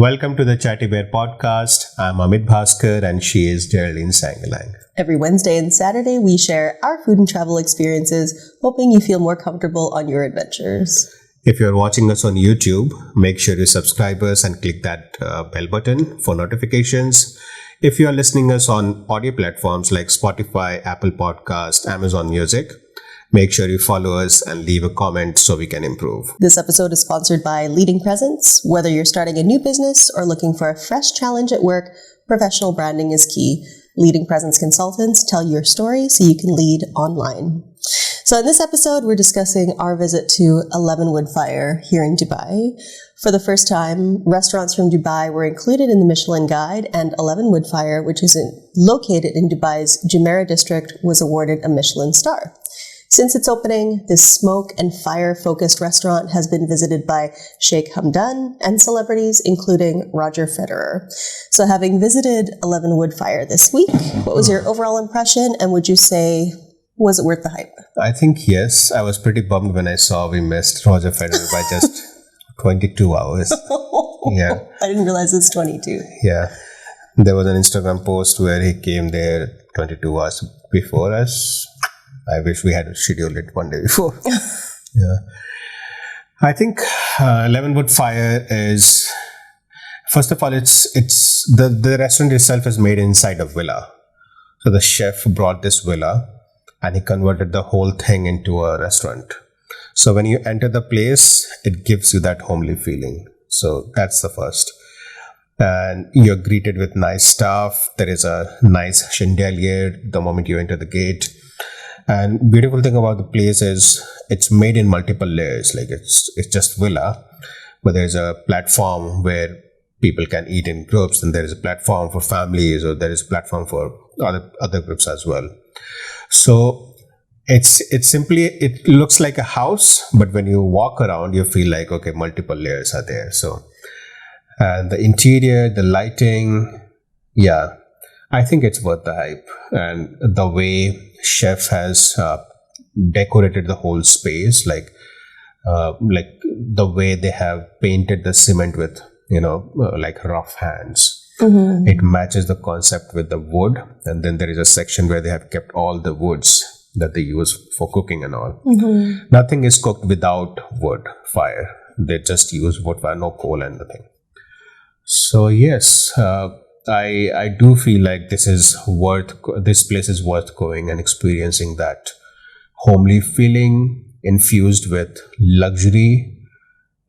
Welcome to the Chatty Bear podcast. I'm Amit Bhaskar and she is Geraldine and Amit. Every Wednesday and Saturday, we share our food and travel experiences, hoping you feel more comfortable on your adventures. If you're watching us on YouTube, make sure you subscribe us and click that bell button for notifications. If you are listening us on audio platforms like Spotify, Apple Podcast, Amazon Music, make sure you follow us and leave a comment so we can improve. This episode is sponsored by Leading Presence. Whether you're starting a new business or looking for a fresh challenge at work, professional branding is key. Leading Presence consultants tell your story so you can lead online. So in this episode, we're discussing our visit to 11 Woodfire here in Dubai. For the first time, restaurants from Dubai were included in the Michelin Guide, and 11 Woodfire, which is located in Dubai's Jumeirah district, was awarded a Michelin Star. Since its opening, this smoke and fire-focused restaurant has been visited by Sheikh Hamdan and celebrities including Roger Federer. So having visited 11 Woodfire this week, what was your overall impression, and would you say, was it worth the hype? I think yes. I was pretty bummed when I saw we missed Roger Federer by just 22 hours. Yeah. I didn't realize it's 22. Yeah. There was an Instagram post where he came there 22 hours before us. I wish we had scheduled it one day before. Yeah. I think 11 Woodfire is, first of all, it's the restaurant itself is made inside a villa. So the chef brought this villa and he converted the whole thing into a restaurant. So when you enter the place, it gives you that homely feeling. So that's the first. And you're greeted with nice staff. There is a nice chandelier the moment you enter the gate. And beautiful thing about the place is it's made in multiple layers. Like it's just villa, but there's a platform where people can eat in groups, and there is a platform for families, or there is a platform for other groups as well. So it looks like a house, but when you walk around, you feel like, okay, multiple layers are there. So, and the interior, the lighting, yeah, I think it's worth the hype. And the way chef has decorated the whole space, like the way they have painted the cement with, like rough hands. Mm-hmm. It matches the concept with the wood, and then there is a section where they have kept all the woods that they use for cooking and all. Mm-hmm. Nothing is cooked without wood fire. They just use wood fire, no coal and nothing. So yes, I do feel like this place is worth going and experiencing that homely feeling infused with luxury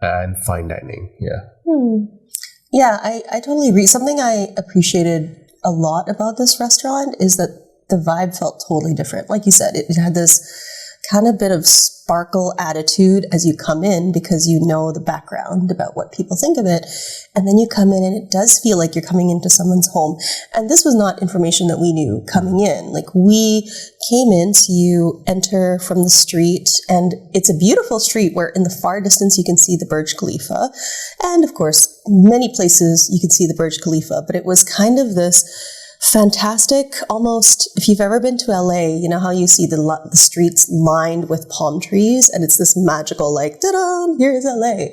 and fine dining. Yeah. Yeah, I totally agree. Something I appreciated a lot about this restaurant is that the vibe felt totally different. Like you said, it had this kind of bit of sparkle attitude as you come in, because you know the background about what people think of it. And then you come in and it does feel like you're coming into someone's home. And this was not information that we knew coming in. Like, we came in, so you enter from the street, and it's a beautiful street where in the far distance you can see the Burj Khalifa. And of course, many places you can see the Burj Khalifa, but it was kind of this fantastic, almost, if you've ever been to LA, you know how you see the streets lined with palm trees, and it's this magical, like, ta-da, here's LA.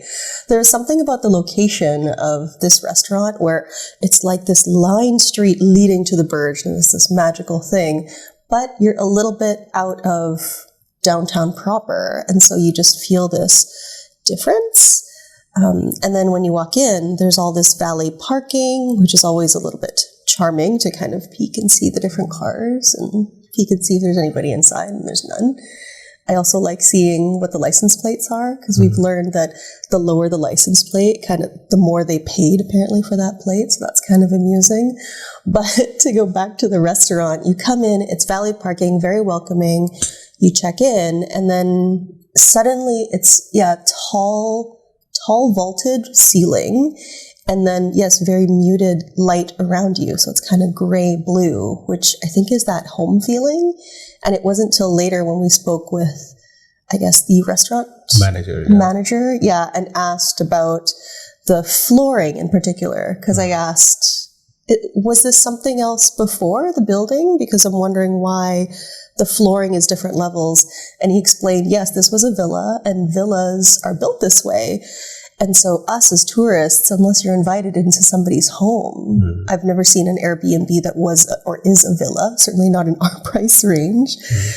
There's something about the location of this restaurant where it's like this lined street leading to the Burj, and it's this magical thing, but you're a little bit out of downtown proper, and so you just feel this difference. And then when you walk in, there's all this valet parking, which is always a little bit charming to kind of peek and see the different cars and peek and see if there's anybody inside, and there's none. I also like seeing what the license plates are, because we've learned that the lower the license plate, kind of the more they paid apparently for that plate. So that's kind of amusing. But to go back to the restaurant, you come in, it's valet parking, very welcoming. You check in, and then suddenly it's, tall vaulted ceiling. And then, yes, very muted light around you. So it's kind of gray blue, which I think is that home feeling. And it wasn't till later when we spoke with, I guess, the restaurant manager, and asked about the flooring in particular. Because I asked, was this something else before the building? Because I'm wondering why the flooring is different levels. And he explained, yes, this was a villa, and villas are built this way. And so us as tourists, unless you're invited into somebody's home, I've never seen an Airbnb that was or is a villa, certainly not in our price range.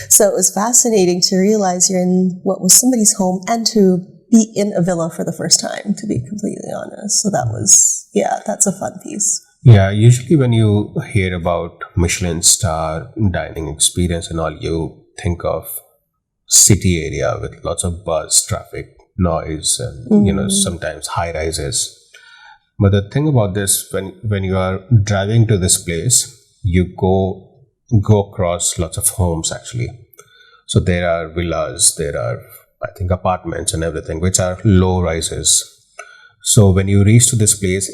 So it was fascinating to realize you're in what was somebody's home and to be in a villa for the first time, to be completely honest. So that was, that's a fun piece. Yeah, usually when you hear about Michelin Star dining experience and all, you think of city area with lots of buzz, traffic, noise, and sometimes high rises. But the thing about this, when you are driving to this place, you go across lots of homes actually. So there are villas, there are I think apartments and everything, which are low rises. So when you reach to this place,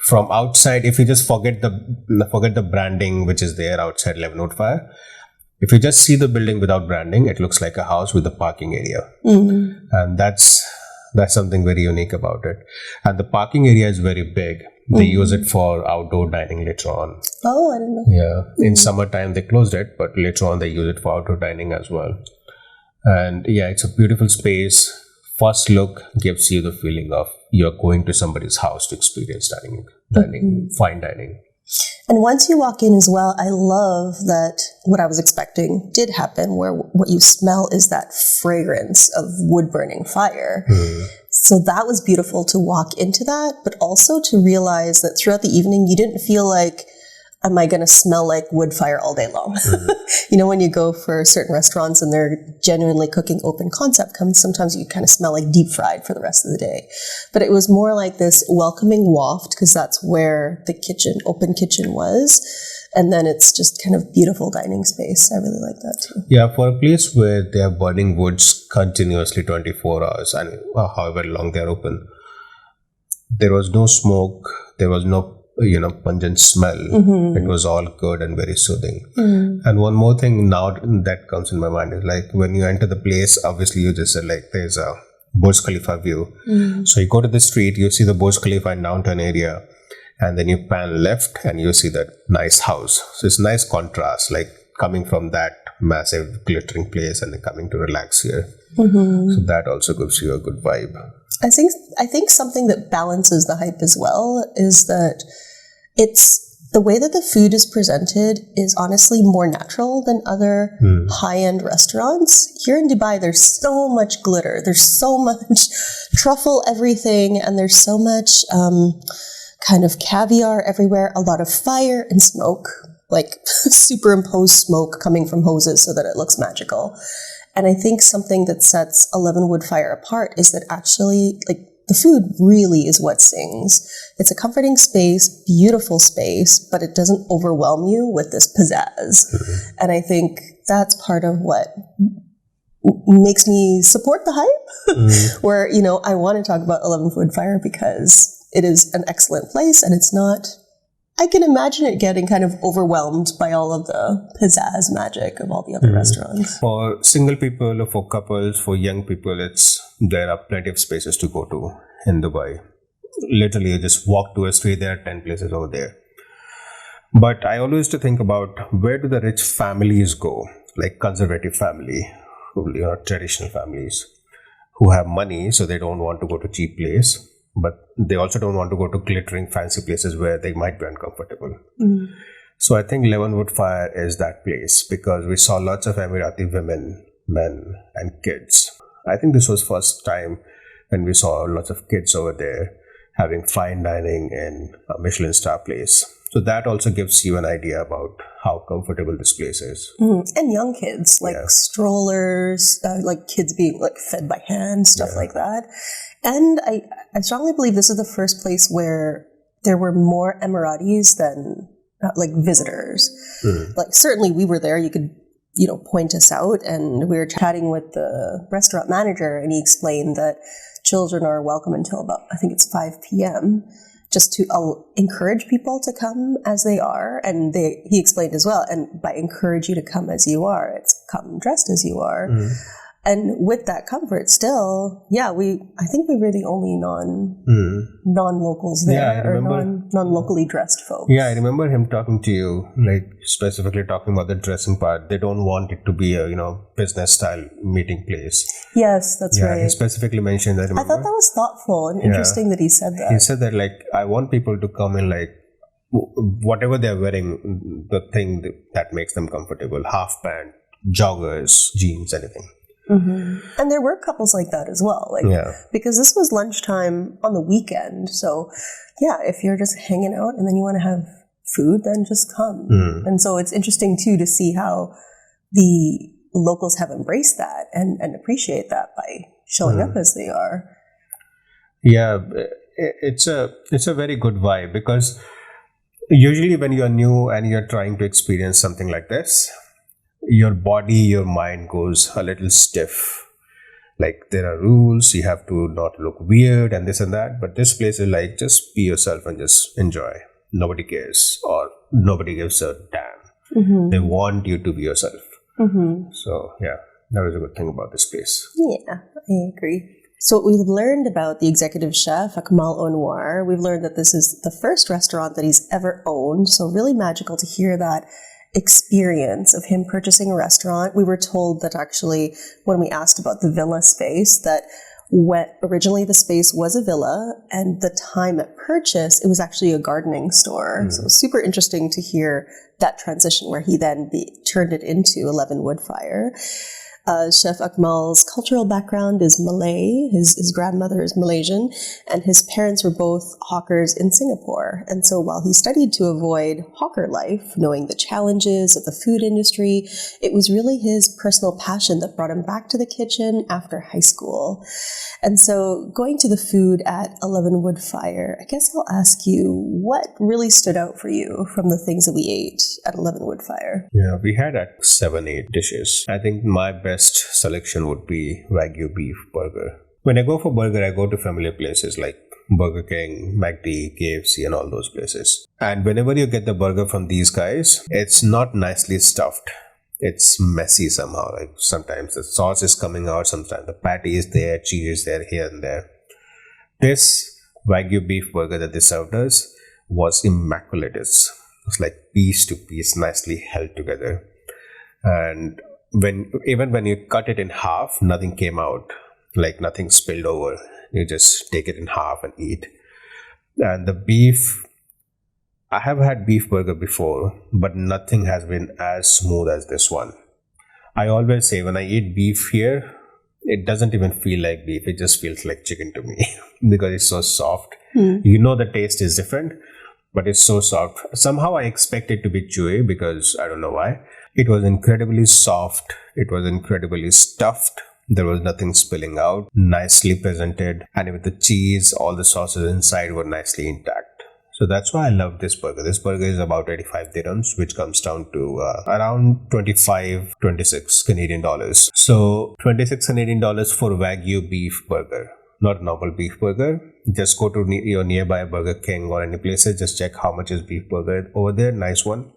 from outside, if you just forget the branding which is there outside 11 Woodfire, if you just see the building without branding, it looks like a house with a parking area. And that's something very unique about it. And the parking area is very big. They use it for outdoor dining later on. Oh, I didn't know. Yeah. In summertime, they closed it, but later on, they use it for outdoor dining as well. And it's a beautiful space. First look gives you the feeling of you're going to somebody's house to experience dining, fine dining. And once you walk in as well, I love that what I was expecting did happen, where what you smell is that fragrance of wood burning fire. So that was beautiful to walk into that, but also to realize that throughout the evening, you didn't feel like, am I going to smell like wood fire all day long? When you go for certain restaurants and they're genuinely cooking open concept, sometimes you kind of smell like deep fried for the rest of the day. But it was more like this welcoming waft, because that's where the open kitchen was. And then it's just kind of beautiful dining space. I really like that too. Yeah, for a place where they are burning woods continuously 24 hours and however long they are open, there was no smoke, there was no pungent smell. It was all good and very soothing. And one more thing now that comes in my mind is like when you enter the place, obviously you just said like there's a Burj Khalifa view. So you go to the street, you see the Burj Khalifa in downtown area, and then you pan left and you see that nice house. So it's a nice contrast, like coming from that massive glittering place and then coming to relax here. So that also gives you a good vibe. I think something that balances the hype as well is that it's the way that the food is presented is honestly more natural than other high-end restaurants. Here in Dubai, there's so much glitter. There's so much truffle everything, and there's so much kind of caviar everywhere, a lot of fire and smoke, like superimposed smoke coming from hoses so that it looks magical. And I think something that sets 11 Woodfire apart is that actually, like, the food really is what sings. It's a comforting space, beautiful space, but it doesn't overwhelm you with this pizzazz. And I think that's part of what makes me support the hype, where, I want to talk about 11 Woodfire because it is an excellent place, and it's not, I can imagine it getting kind of overwhelmed by all of the pizzazz magic of all the other restaurants. For single people or for couples, for young people, there are plenty of spaces to go to in Dubai. Literally, you just walk to a street, there are 10 places over there. But I always used to think about, where do the rich families go? Like conservative family, traditional families who have money, so they don't want to go to cheap place. But they also don't want to go to glittering fancy places where they might be uncomfortable. So I think 11 Woodfire is that place, because we saw lots of Emirati women, men and kids. I think this was first time when we saw lots of kids over there having fine dining in a Michelin Star place. So that also gives you an idea about how comfortable this place is. And young kids, like strollers, like kids being like fed by hand, stuff like that. And I strongly believe this is the first place where there were more Emiratis than like visitors. Like certainly we were there, you could, point us out, and we were chatting with the restaurant manager, and he explained that children are welcome until about, I think it's 5 p.m., just to encourage people to come as they are. And he explained as well, and by encourage you to come as you are, it's come dressed as you are. And with that comfort still, I think we were the only non-locals there, or non-locally dressed folks. Yeah, I remember him talking to you, like specifically talking about the dressing part. They don't want it to be a, business style meeting place. Yes, that's right. He specifically mentioned that. I thought that was thoughtful and interesting that he said that. He said that, like, I want people to come in, like, whatever they're wearing, the thing that makes them comfortable, half pant, joggers, jeans, anything. Mm-hmm. And there were couples like that as well, because this was lunchtime on the weekend. So, if you're just hanging out and then you want to have food, then just come. And so it's interesting too to see how the locals have embraced that and appreciate that by showing up as they are. Yeah, it's a very good vibe, because usually when you're new and you're trying to experience something like this, your body, your mind goes a little stiff. Like, there are rules, you have to not look weird and this and that. But this place is like, just be yourself and just enjoy. Nobody cares, or nobody gives a damn. Mm-hmm. They want you to be yourself. Mm-hmm. So, that was a good thing about this place. Yeah, I agree. So what we've learned about the executive chef, Akmal Anuar, we've learned that this is the first restaurant that he's ever owned. So really magical to hear that experience of him purchasing a restaurant. We were told that actually, when we asked about the villa space, that originally the space was a villa, and the time at purchase, it was actually a gardening store. So it was super interesting to hear that transition where he then turned it into 11 Woodfire. Chef Akmal's cultural background is Malay. His grandmother is Malaysian, and his parents were both hawkers in Singapore. And so while he studied to avoid hawker life, knowing the challenges of the food industry, it was really his personal passion that brought him back to the kitchen after high school. And so going to the food at 11 Woodfire, I guess I'll ask you, what really stood out for you from the things that we ate at 11 Woodfire? Yeah, we had 7-8 dishes. I think my best selection would be Wagyu beef burger. When I go for burger, I go to familiar places like Burger King, McD, KFC, and all those places. And whenever you get the burger from these guys, it's not nicely stuffed. It's messy somehow. Like, sometimes the sauce is coming out, sometimes the patty is there, cheese is there, here and there. This Wagyu beef burger that they served us was immaculate. It's like piece to piece, nicely held together. And even when you cut it in half, nothing came out, like nothing spilled over. You just take it in half and eat. And the beef, I have had beef burger before, but nothing has been as smooth as this one. I always say, when I eat beef here, it doesn't even feel like beef. It just feels like chicken to me because it's so soft. The taste is different, but it's so soft. Somehow I expect it to be chewy because I don't know why. It was incredibly soft. It was incredibly stuffed. There was nothing spilling out. Nicely presented. And with the cheese, all the sauces inside were nicely intact. So that's why I love this burger. This burger is about 85 dirhams, which comes down to around 26 Canadian dollars. So 26 Canadian dollars for Wagyu beef burger. Not normal beef burger. Just go to your nearby Burger King or any places. Just check how much is beef burger over there. Nice one.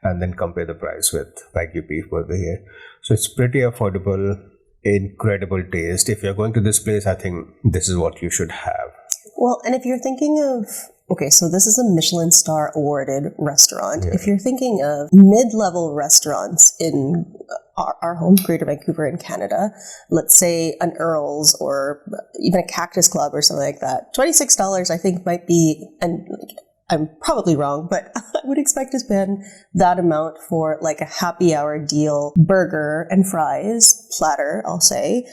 And then compare the price with Wagyu beef burger here. So it's pretty affordable, incredible taste. If you're going to this place, I think this is what you should have. Well, and if you're thinking of, okay, so this is a Michelin Star awarded restaurant. If you're thinking of mid-level restaurants in our home, Greater Vancouver in Canada, let's say an Earl's or even a Cactus Club or something like that, $26 I think might be, and I'm probably wrong, but I would expect to spend that amount for like a happy hour deal burger and fries platter, I'll say,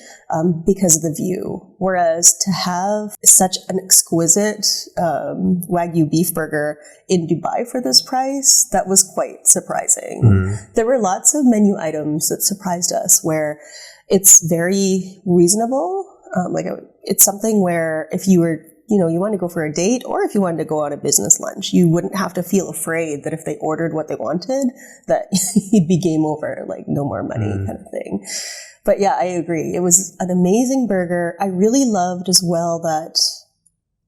because of the view. Whereas to have such an exquisite Wagyu beef burger in Dubai for this price, that was quite surprising. There were lots of menu items that surprised us where it's very reasonable. It's something where if you were you want to go for a date, or if you wanted to go on a business lunch, you wouldn't have to feel afraid that if they ordered what they wanted, that you'd be game over, like no more money kind of thing. But yeah, I agree. It was an amazing burger. I really loved as well that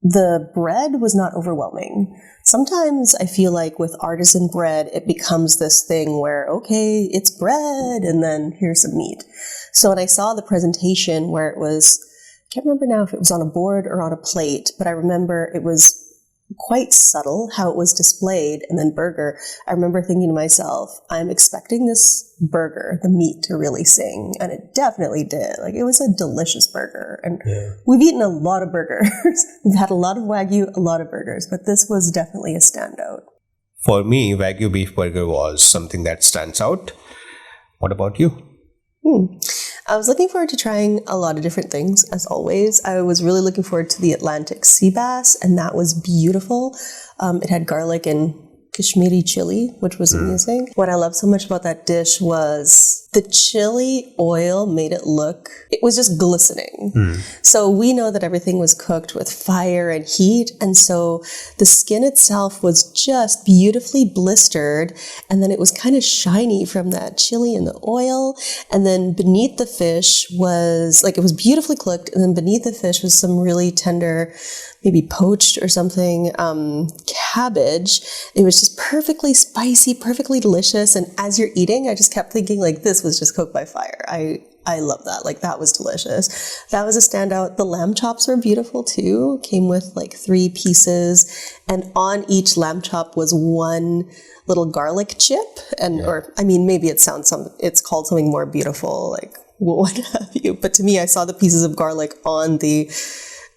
the bread was not overwhelming. Sometimes I feel like with artisan bread, it becomes this thing where, okay, it's bread and then here's some meat. So when I saw the presentation where it was, I can't remember now if it was on a board or on a plate, but I remember it was quite subtle how it was displayed, and then burger. I remember thinking to myself, I'm expecting this burger, the meat, to really sing, and it definitely did. Like, it was a delicious burger, and we've eaten a lot of burgers. We've had a lot of Wagyu, a lot of burgers, but this was definitely a standout. For me, Wagyu beef burger was something that stands out. What about you? I was looking forward to trying a lot of different things, as always. I was really looking forward to the Atlantic seabass, and that was beautiful. It had garlic and Kashmiri chili, which was amazing. What I loved so much about that dish was the chili oil made it look, it was just glistening. So we know that everything was cooked with fire and heat, and so the skin itself was just beautifully blistered, and then it was kind of shiny from that chili and the oil, and then beneath the fish was, like, it was beautifully cooked, and then beneath the fish was some really tender, maybe poached or something, cabbage. It was just perfectly spicy, perfectly delicious. And as you're eating, I just kept thinking, like, this was just cooked by fire. I love that. Like, that was delicious. That was a standout. The lamb chops were beautiful too. Came with like 3 pieces, and on each lamb chop was one little garlic chip. And, or, I mean, maybe it's called something more beautiful, like what have you. But to me, I saw the pieces of garlic on the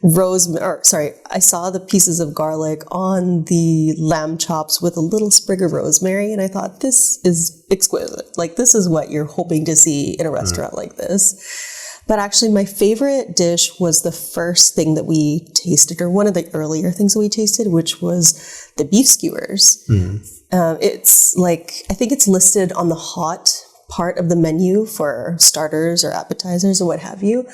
I saw the pieces of garlic on the lamb chops with a little sprig of rosemary, and I thought, this is exquisite. Like, this is what you're hoping to see in a restaurant like this. But actually, my favorite dish was the first thing that we tasted, or one of the earlier things that we tasted, which was the beef skewers. It's like, I think it's listed on the hot part of the menu for starters or appetizers or what have you.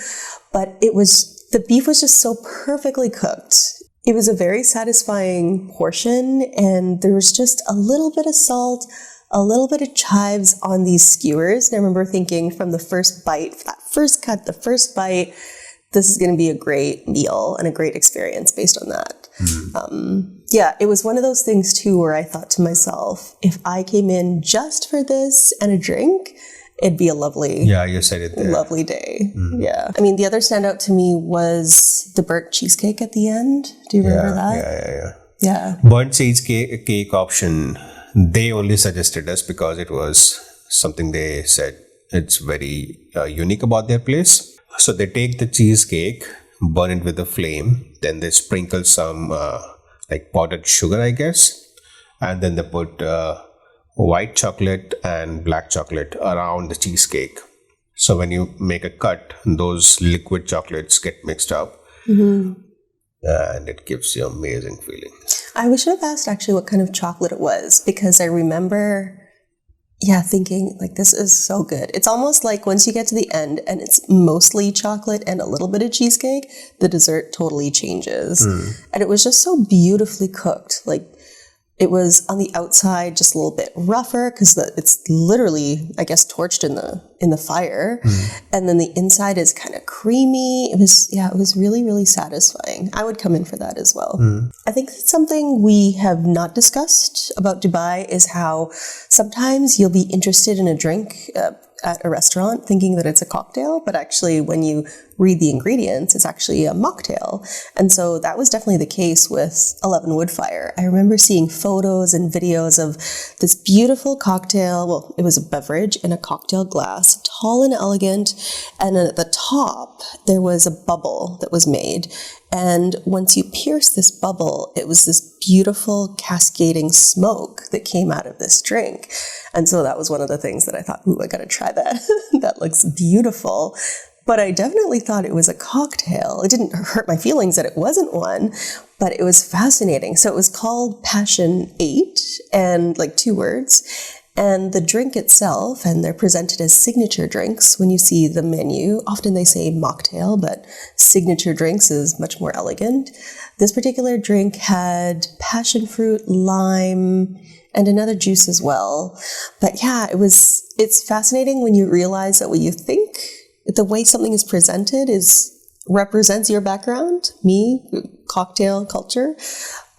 But the beef was just so perfectly cooked. It was a very satisfying portion, and there was just a little bit of salt, a little bit of chives on these skewers. And I remember thinking from the first bite, that first cut, the first bite, this is going to be a great meal and a great experience based on that. It was one of those things too where I thought to myself, if I came in just for this and a drink, it'd be a lovely, you said it there. Lovely day. Yeah. I mean, the other standout to me was the burnt cheesecake at the end. Do you remember that? Yeah. Burnt cheesecake option, they only suggested us because it was something they said it's very unique about their place. So they take the cheesecake, burn it with a flame, then they sprinkle some like powdered sugar, I guess, and then they put white chocolate and black chocolate around the cheesecake. So when you make a cut, those liquid chocolates get mixed up, and it gives you an amazing feeling. I should have asked actually what kind of chocolate it was, because I remember thinking, like, this is so good. It's almost like once you get to the end and it's mostly chocolate and a little bit of cheesecake, the dessert totally changes. And it was just so beautifully cooked. Like, it was on the outside just a little bit rougher because it's literally, I guess, torched in the fire, and then the inside is kind of creamy. It was really, really satisfying. I would come in for that as well. I think something we have not discussed about Dubai is how sometimes you'll be interested in a drink at a restaurant thinking that it's a cocktail, but actually when you read the ingredients, it's actually a mocktail. And so that was definitely the case with 11 Woodfire. I remember seeing photos and videos of this beautiful cocktail. Well, it was a beverage in a cocktail glass, tall and elegant. And then at the top, there was a bubble that was made. And once you pierced this bubble, it was this beautiful cascading smoke that came out of this drink. And so that was one of the things that I thought, ooh, I gotta try that. That looks beautiful. But I definitely thought it was a cocktail. It didn't hurt my feelings that it wasn't one, but it was fascinating. So it was called Passion 8, and like 2 words. And the drink itself, and they're presented as signature drinks when you see the menu. Often they say mocktail, but signature drinks is much more elegant. This particular drink had passion fruit, lime, and another juice as well. But it's fascinating when you realize that what you think, the way something is presented represents your background. Me, cocktail culture.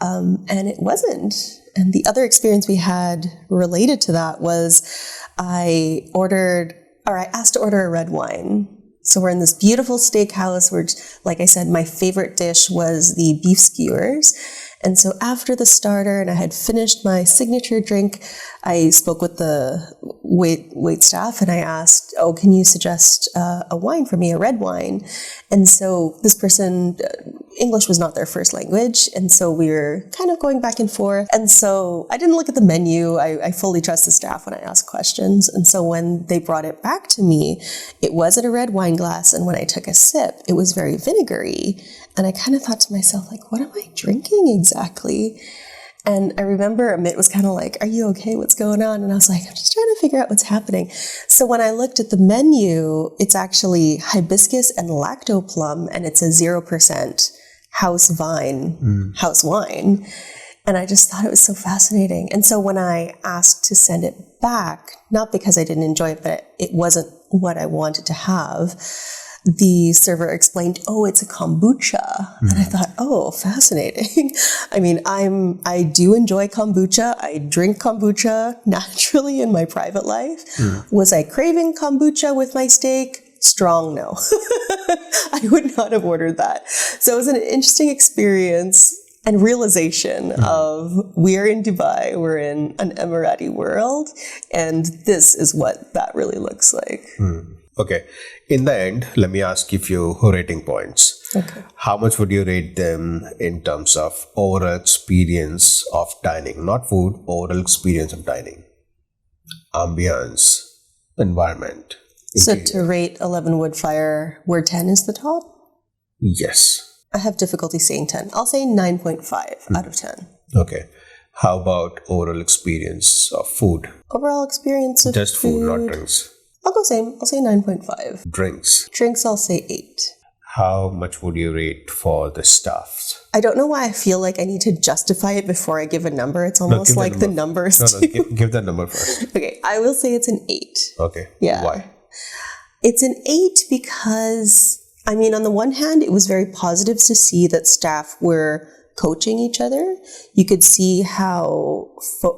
And it wasn't. And the other experience we had related to that was I asked to order a red wine. So we're in this beautiful steakhouse where, like I said, my favorite dish was the beef skewers. And so after the starter and I had finished my signature drink, I spoke with the wait staff and I asked, oh, can you suggest a wine for me, a red wine? And so this person, English was not their first language. And so we were kind of going back and forth. And so I didn't look at the menu. I fully trust the staff when I ask questions. And so when they brought it back to me, it was in a red wine glass. And when I took a sip, it was very vinegary. And I kind of thought to myself, like, what am I drinking exactly? And I remember Amit was kind of like, are you okay? What's going on? And I was like, I'm just trying to figure out what's happening. So when I looked at the menu, it's actually hibiscus and lacto plum, and it's a 0% house wine. And I just thought it was so fascinating. And so when I asked to send it back, not because I didn't enjoy it, but it wasn't what I wanted to have, the server explained, oh, it's a kombucha. And I thought, oh, fascinating. I mean, I do enjoy kombucha. I drink kombucha naturally in my private life. Was I craving kombucha with my steak? Strong no. I would not have ordered that. So it was an interesting experience and realization of we're in Dubai, we're in an Emirati world, and this is what that really looks like. Okay. In the end, let me ask you a few rating points. Okay. How much would you rate them in terms of overall experience of dining? Not food, overall experience of dining. Ambiance, environment. So Interior. to rate 11 Woodfire, where 10 is the top? Yes. I have difficulty saying 10. I'll say 9.5 out of 10. Okay. How about overall experience of food? Overall experience of Just food, not drinks. I'll go same. I'll say 9.5. Drinks. Drinks, I'll say 8. How much would you rate for the staff? I don't know why I feel like I need to justify it before I give a number. It's almost like the numbers. Give that number first. Okay, I will say it's an 8. Okay. Yeah. Why? It's an 8 because, I mean, on the one hand, it was very positive to see that staff were coaching each other. You could see how,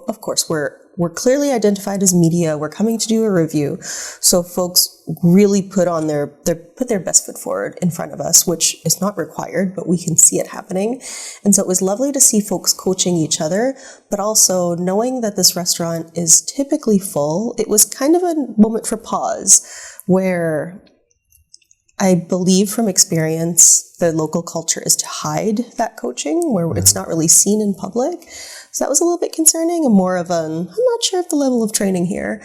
of course, we're clearly identified as media. We're coming to do a review. So folks really put their best foot forward in front of us, which is not required, but we can see it happening. And so it was lovely to see folks coaching each other, but also knowing that this restaurant is typically full. It was kind of a moment for pause where I believe from experience, the local culture is to hide that coaching where it's not really seen in public. So that was a little bit concerning and more of I'm not sure of the level of training here.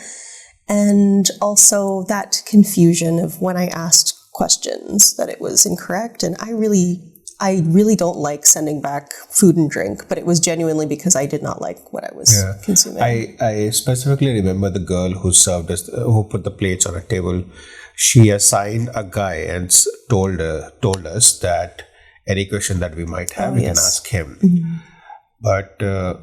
And also that confusion of when I asked questions that it was incorrect. And I really don't like sending back food and drink, but it was genuinely because I did not like what I was consuming. I specifically remember the girl who served us, who put the plates on a table. She assigned a guy and told us that any question that we might have, we can ask him. But the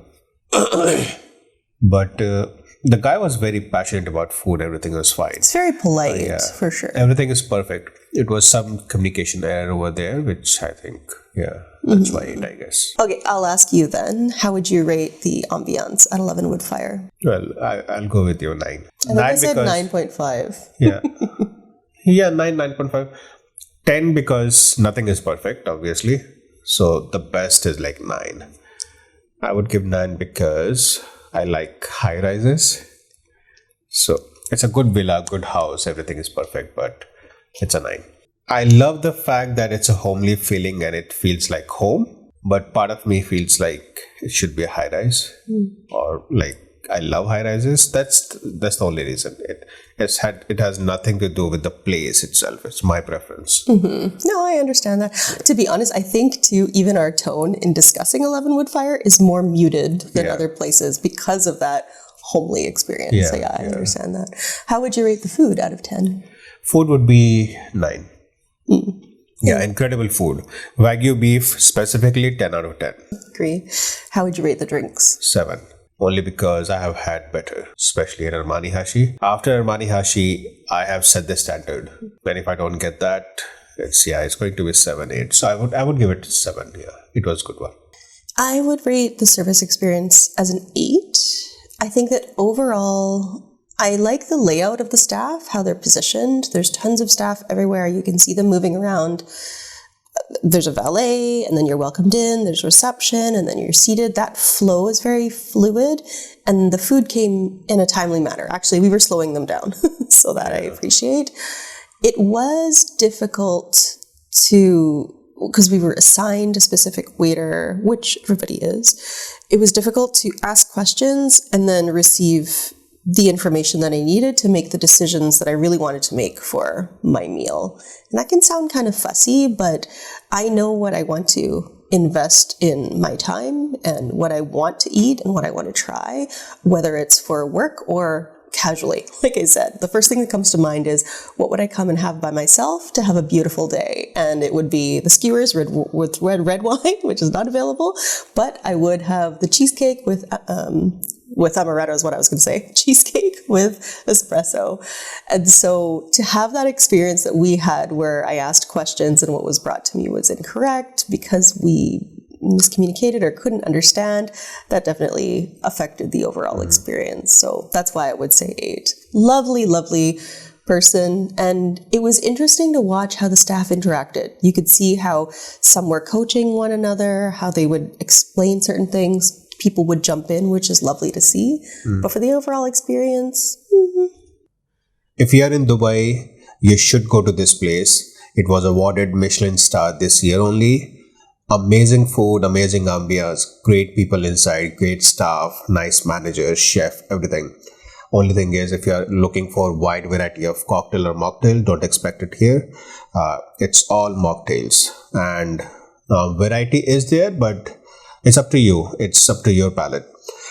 guy was very passionate about food. Everything was fine. It's very polite, for sure. Everything is perfect. It was some communication error over there, which I think, that's why I guess. Okay, I'll ask you then. How would you rate the ambiance at 11 Woodfire? Well, I'll go with you 9. I think I said 9.5. Yeah. Yeah, 9.5. 10 because nothing is perfect, obviously. So the best is like 9. I would give 9 because I like high rises. So it's a good villa, good house, everything is perfect, but it's a 9. I love the fact that it's a homely feeling and it feels like home, but part of me feels like it should be a high rise or like I love high rises. That's the only reason. It has nothing to do with the place itself. It's my preference. No, I understand that. To be honest, I think too, even our tone in discussing 11 Woodfire is more muted than other places because of that homely experience. So I understand that. How would you rate the food out of 10? Food would be 9. Yeah, incredible food. Wagyu beef specifically 10 out of 10. Agree. How would you rate the drinks? 7. Only because I have had better, especially at Armani Hashi. After Armani Hashi, I have set the standard. And if I don't get that, It's going to be 7, 8. So I would give it 7. Yeah, it was a good one. I would rate the service experience as an 8. I think that overall, I like the layout of the staff, how they're positioned. There's tons of staff everywhere. You can see them moving around. There's a valet, and then you're welcomed in. There's reception, and then you're seated. That flow is very fluid, and the food came in a timely manner. Actually, we were slowing them down, so that I appreciate. It was difficult because we were assigned a specific waiter, which everybody is. It was difficult to ask questions and then receive the information that I needed to make the decisions that I really wanted to make for my meal. And that can sound kind of fussy, but I know what I want to invest in my time and what I want to eat and what I want to try, whether it's for work or casually. Like I said, the first thing that comes to mind is what would I come and have by myself to have a beautiful day? And it would be the skewers with red wine, which is not available, but I would have the cheesecake with amaretto is what I was going to say. Cheesecake with espresso. And so to have that experience that we had where I asked questions and what was brought to me was incorrect because we miscommunicated or couldn't understand, that definitely affected the overall experience. So that's why I would say 8. Lovely, lovely person. And it was interesting to watch how the staff interacted. You could see how some were coaching one another, how they would explain certain things. People would jump in, which is lovely to see. But for the overall experience, if you are in Dubai, you should go to this place. It was awarded Michelin Star this year only. Amazing food, amazing ambiance, great people inside, great staff, nice manager, chef, everything. Only thing is, if you are looking for wide variety of cocktail or mocktail, don't expect it here. It's all mocktails, and variety is there, but it's up to you. It's up to your palate.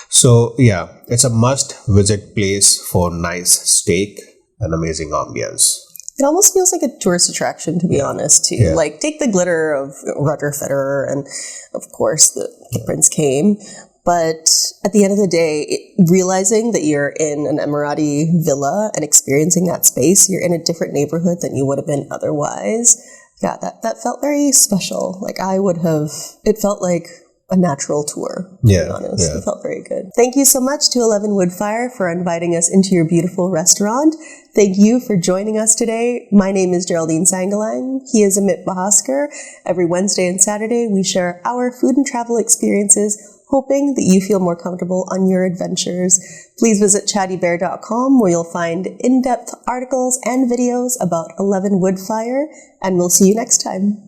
So yeah, it's a must visit place for nice steak and amazing ambiance. it almost feels like a tourist attraction, to be honest, too. Like, take the glitter of Roger Federer, and of course the prince came. But at the end of the day, realizing that you're in an Emirati villa and experiencing that space, you're in a different neighborhood than you would have been otherwise. Yeah, that felt very special. Like, it felt like a natural tour, to be honest. It felt very good. Thank you so much to 11 Woodfire for inviting us into your beautiful restaurant. Thank you for joining us today. My name is Geraldine Sangalang. He is Amit Bahaskar. Every Wednesday and Saturday, we share our food and travel experiences, hoping that you feel more comfortable on your adventures. Please visit chattybear.com, where you'll find in-depth articles and videos about 11 Woodfire, and we'll see you next time.